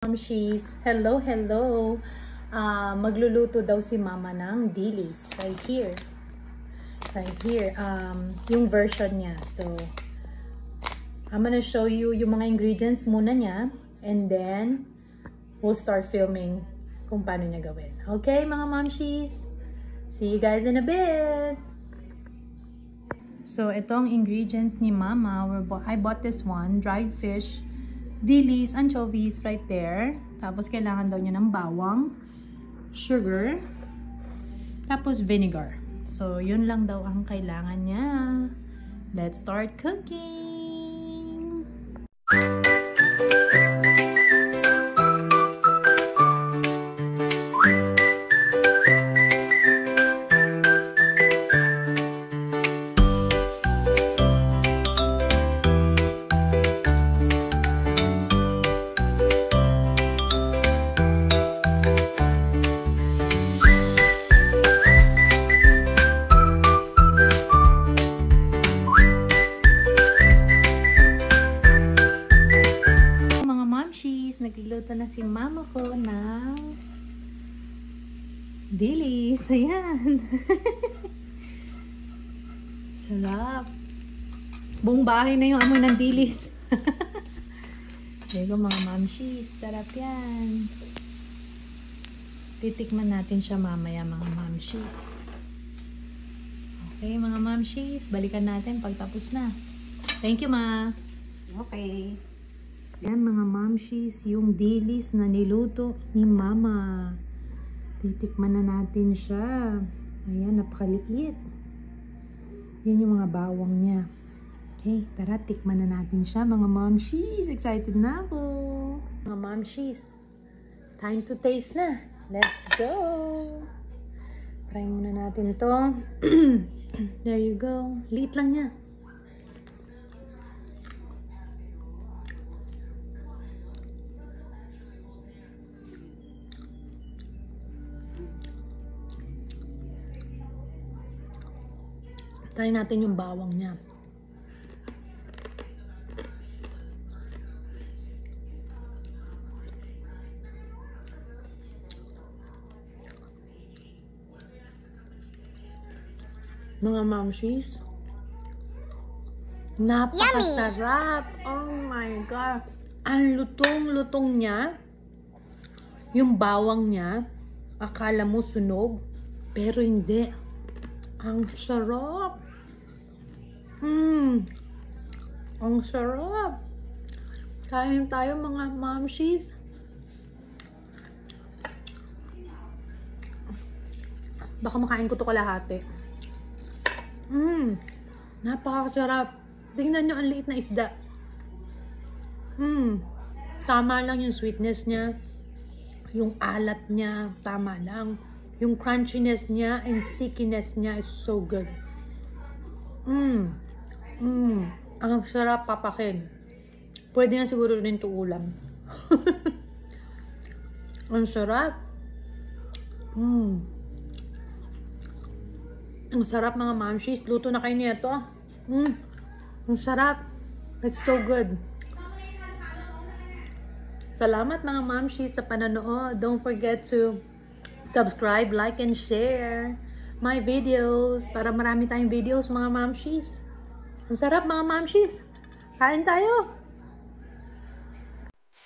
Mamshies, hello. Magluluto daw si mama ng dilis right here. Yung version niya. So I'm gonna show you yung mga ingredients muna niya, and then we'll start filming kung paano niya gawin. Okay mga mamshies, see you guys in a bit. So itong ingredients ni mama, I bought this one, dried fish, dilis, anchovies right there. Tapos kailangan daw niya ng bawang, sugar, tapos vinegar. So yun lang daw ang kailangan niya. Let's start cooking! Nagluluto na si mama ko ng dilis. Ayan. Sarap. Buong bahay na yung amoy ng dilis. There you go mga mamshies. Sarap yan. Titikman natin siya mamaya mga mamshies. Okay mga mamshies. Balikan natin pagtapos na. Thank you ma. Okay. Yan mga mamshies, yung dilis na niluto ni mama. Titikman na natin siya. Ayan, napakaliit. Yan yung mga bawang niya. Okay, tara, tikman na natin siya mga mamshies. Excited na ako. Mga mamshies, time to taste na. Let's go! Try muna natin to. There you go. Liit lang niya. Try natin yung bawang niya. Mga mamshies, napakasarap. Oh my God. Ang lutong-lutong niya. Yung bawang niya, akala mo sunog, pero hindi. Ang sarap. Ang sarap. Kain tayo mga mamshies. Baka makain ko to kalahati. Napakasarap. Tingnan nyo ang liit na isda. Tama lang yung sweetness niya. Yung alat niya, tama lang. Yung crunchiness niya and stickiness niya is so good. Ang sarap papakin. Pwede na siguro rin ito ulam. Ang sarap. Ang sarap mga mamshies. Luto na kayo nito. Ang sarap. It's so good. Salamat mga mamshies sa pananood. Don't forget to subscribe, like, and share my videos para marami tayong videos mga mamshies. Ang sarap mga mamshies. Kain tayo.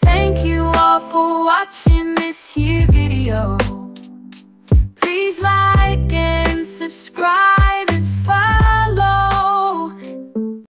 Thank you all for